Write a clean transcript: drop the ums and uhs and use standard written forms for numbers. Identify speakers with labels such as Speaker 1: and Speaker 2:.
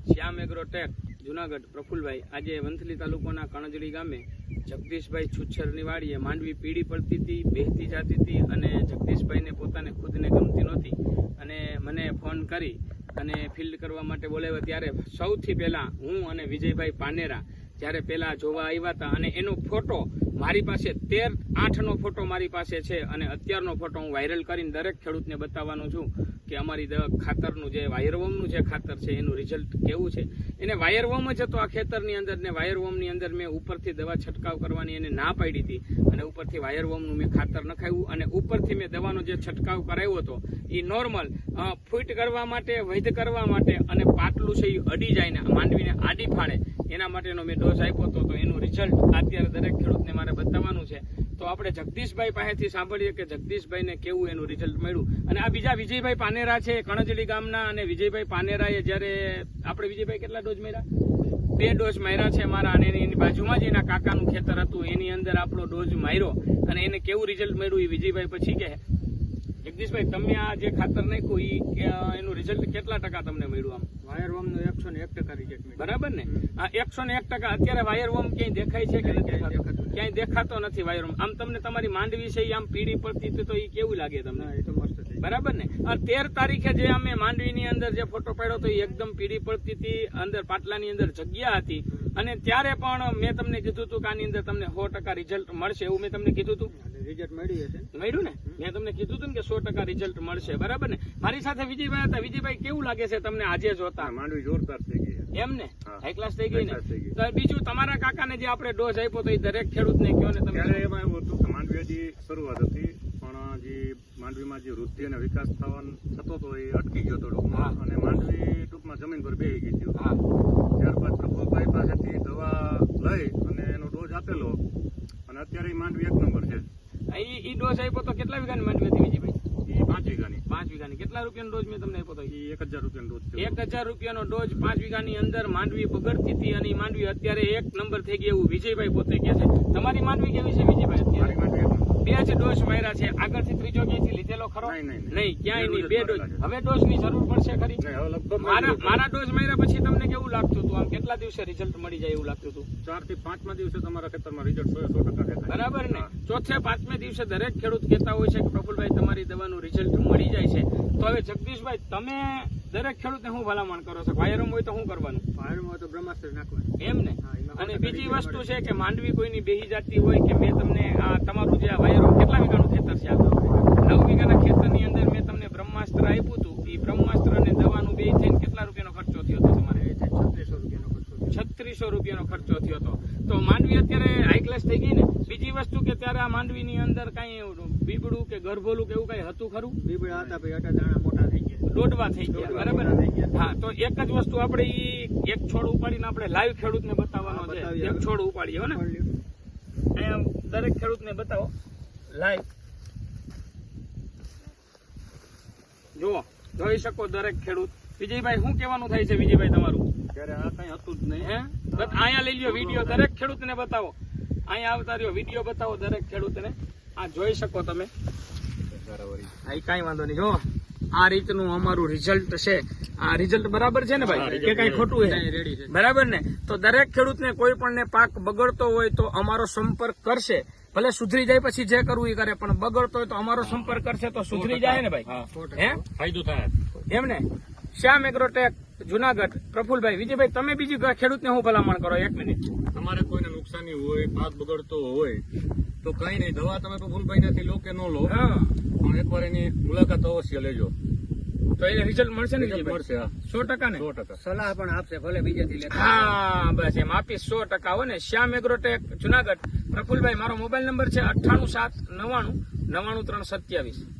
Speaker 1: શ્યામ Agrotech Junagadh Prafulbhai આજે વંથલી તાલુકાના કણજડી ગામે જગદીશભાઈ છુચ્છરની વાડીએ માંડવી પીળી પડતી હતી, બેહતી જતી હતી અને જગદીશભાઈને પોતાને ખુદને ગમતી નહોતી અને મને ફોન કરી અને ફિલ્ડ કરવા માટે બોલાવ્યા. ત્યારે સૌથી પહેલા હું અને વિજયભાઈ પાનેરા જ્યારે પહેલા જોવા આવ્યા હતા અને એનો ફોટો મારી પાસે 13/8નો ફોટો મારી પાસે છે અને અત્યારનો ફોટો હું વાયરલ કરીને દરેક ખેડૂતને બતાવવાનો છું કે અમારી ખાતરનું જે વાયરવોમનું જે ખાતર છે એનું રિઝલ્ટ કેવું છે. એને વાયરવોમ જ હતો આ ખેતરની અંદર ને વાયરવોમની અંદર મેં ઉપરથી દવા છંટકાવ કરવાની એને ના પાડી હતી અને ઉપરથી વાયરવોમનું મેં ખાતર નખાવ્યું અને ઉપરથી મેં દવાનો જે છંટકાવ કરાવ્યો હતો એ નોર્મલ ફૂટ કરવા માટે, વૈધ કરવા માટે અને પાટલું છે એ અડી જાય ને માંડવીને આડી ફાડે એના માટેનો મેં ડોઝ આપ્યો હતો. તો એનું રિઝલ્ટ અત્યારે દરેક ખેડૂતને મારે બતાવવાનું છે. તો આપણે જગદીશભાઈ પાસેથી સાંભળીએ કે જગદીશભાઈને કેવું એનું રિઝલ્ટ મળ્યું. અને આ બીજા વિજયભાઈ પાનેરા છે કણજલી ગામના અને વિજયભાઈ પાનેરાએ જ્યારે આપણે વિજયભાઈ કેટલા ડોઝ માર્યા? 2 ડોઝ માર્યા છે મારા અને એની બાજુમાં જ એના કાકાનું ખેતર હતું એની અંદર આપણો ડોઝ માર્યો અને એને કેવું રિઝલ્ટ મળ્યું એ વિજયભાઈ પછી કહે. જગદીશભાઈ તમે આ જે ખાતર નાખ્યું એનું રિઝલ્ટ કેટલા ટકા તમને મળ્યું? આમ
Speaker 2: વાયરવોમનું 101% રિઝલ્ટ મળ્યું.
Speaker 1: બરાબર ને? આ 101%. અત્યારે વાયરવોમ ક્યાંય દેખાય છે કે નથી? ક્યાંય દેખાતો નથી વાયરવોમ. આમ તમને તમારી માંડવી છે આમ પીળી પડતી હતી તો એ કેવું લાગે તમને?
Speaker 2: એ તો મસ્ત છે.
Speaker 1: બરાબર ને? 13 તારીખે જે અમે માંડવીની અંદર જે ફોટો પાડ્યો તો એ એકદમ પીળી પડતી હતી, અંદર પાટલાની અંદર જગ્યા હતી અને ત્યારે પણ મેં તમને કીધું હતું કે આની અંદર તમને 100% રિઝલ્ટ મળશે એવું મેં તમને કીધું હતું.
Speaker 2: રિઝલ્ટ મળ્યું છે.
Speaker 1: મળ્યું ને? મેં તમને કીધું હતું ને કે 100% રિઝલ્ટ મળશે. બરાબર ને? મારી સાથે વિજયભાઈ હતા. વિજયભાઈ કેવું લાગે છે તમને આજે જોતા?
Speaker 2: માંડવી જોરદાર થઈ ગઈ
Speaker 1: એમ ને? હાઈ ક્લાસ થઈ ગઈ ને? તો બીજું તમારા કાકાને જે આપણે ડોઝ આપ્યો તો એ દરેક ખેડૂતને કહો ને તમે.
Speaker 3: ત્યારે એમાં એવું હતું કે માંડવી હજી શરૂઆત હતી પણ જે માંડવીમાં જે વૃદ્ધિ અને વિકાસ થતો હતો એ અટકી ગયો થોડો અને માંડવી ટૂંકમાં જમીન પર બેસી ગઈ હતી. ત્યારબાદ પ્રફુલભાઈ પાસેથી દવા લઈ અને એનો ડોઝ આપેલો અને અત્યારે માંડવી 1 નંબર છે.
Speaker 1: એ ડોઝ આપ્યો તો કેટલા વીઘાની માંડવી હતી વિજયભાઈ?
Speaker 3: એ 5 વીઘાની.
Speaker 1: 5 વીઘાની. કેટલા રૂપિયાનો ડોઝ મેં તમને આપ્યો હતો?
Speaker 3: એ 1000 રૂપિયાનો ડોઝ છે.
Speaker 1: 1000 રૂપિયાનો ડોઝ 5 વીઘાની અંદર માંડવી બગડતી હતી અને માંડવી અત્યારે 1 નંબર થઈ ગઈ એવું વિજયભાઈ પોતે કહે છે. તમારી માંડવી કેવી છે વિજયભાઈ અત્યારે?
Speaker 3: મારી માંડવી
Speaker 1: 2 જ ડોઝ માર્યા છે. આગળથી ત્રીજો ક્યાંયથી લીધેલો ખરો? નહીં, ક્યાંય નહીં. 2 ડોઝ. હવે ડોઝ ની જરૂર પડશે ખરી? મારા ડોઝ માર્યા પછી તમને કેવું લાગતું હતું? આમ કેટલા દિવસે રિઝલ્ટ મળી જાય એવું લાગતું હતું?
Speaker 3: 4 થી 5મા દિવસે તમારા ખેતરમાં રિઝલ્ટ 100% દેખાય.
Speaker 1: બરાબર ને? 4થે 5મે દિવસે દરેક ખેડૂત કહેતા હોય છે કે પ્રફુલભાઈ તમારી દવાનું રિઝલ્ટ મળી જાય છે. તો હવે જગદીશભાઈ તમે દરેક ખેડૂતને શું ભલામણ કરો છો? વાયરમ હોય તો શું કરવાનું?
Speaker 2: વાયરમ હોય તો બ્રહ્માસ્ત્ર નાખવાનું.
Speaker 1: એમ ને? અને બીજી વસ્તુ છે કે માંડવી કોઈની બેહી જતી હોય કે મેં તમને આ તમારું જે વાયરમ કેટલા વીઘાનું ખેતર છે? 9 વીઘાના ખેતરની અંદર મેં તમને બ્રહ્માસ્ત્ર આપ્યું હતું. એ બ્રહ્માસ્ત્ર અને દવાનું બે થઈને કેટલા રૂપિયાનો ખર્ચો થયો હતો તમારે? 3600 રૂપિયાનો ખર્ચો થયો હતો. તો માંડવી અત્યારે હાઈ ક્લાસ થઈ ગઈ ને? બીજી વસ્તુ કે ત્યારે આ માંડવીની અંદર કઈ બીબડું કે ગરભોલું કે એવું કઈ હતું ખરું?
Speaker 2: બીબડા હતા ભાઈ, અટા દાણા મોટા થઈ ગયા,
Speaker 1: દોડવા થઈ ગયા. બરાબર? હા, તો એક જ વસ્તુ આપણે એક છોડ ઉપાડીને આપણે લાઈવ ખેડૂતને બતાવવાનો છે. એક છોડ ઉપાડીએ હો ને? અહીંયા દરેક ખેડૂતને બતાવો લાઈવ. જુઓ, જોઈ શકો દરેક ખેડૂત. વિજયભાઈ શું કહેવાનું થાય છે વિજયભાઈ તમારું?
Speaker 3: ત્યારે આ કઈ હતું જ નહીં.
Speaker 1: અહીંયા લઈ લ્યો વિડીયો, દરેક ખેડૂતને બતાવો. અહીંયા આવતા રહ્યો, વિડીયો બતાવો દરેક ખેડૂતને. આ જોઈ શકો તમે. હા, કઈ વાંધો નહીં. જો આ રીતનું અમારું રિઝલ્ટ છે. આ રિઝલ્ટ બરાબર છે ને ભાઈ કે કઈ ખોટું છે? બરાબર ને? તો દરેક ખેડૂતને કોઈ પણ ને પાક બગડતો હોય તો અમારો સંપર્ક કરશે. ભલે સુધરી જાય પછી જે કરવું એ કરે પણ બગડતો હોય તો અમારો સંપર્ક કરશે તો સુધરી જાય ને ભાઈ? હે,
Speaker 3: ફાયદો થાય
Speaker 1: એમ ને? શ્યામ એગ્રોટેક જુનાગઢ પ્રફુલભાઈ. વિજયભાઈ તમે બીજી ખેડૂતને હું ભલામણ કરો? 1 મિનિટ.
Speaker 3: તમારે કોઈને નુકસાની હોય, પાક બગડતો હોય તો કઈ નહીં, દવા તમે પ્રફુલભાઈ નથી લો કે ન લો પણ એકવાર એની મુલાકાત અવશ્ય લેજો
Speaker 1: તો એને રિઝલ્ટ મળશે ને?
Speaker 3: મળશે.
Speaker 1: 100% ને?
Speaker 3: 100%.
Speaker 2: સલાહ પણ આપશે ભલે બીજેથી લેતા.
Speaker 1: હા, બસ એમ આપીશ 100% હો ને. શ્યામ એગ્રોટેક જુનાગઢ પ્રફુલભાઈ. મારો મોબાઈલ નંબર છે 98 7 99 93 27.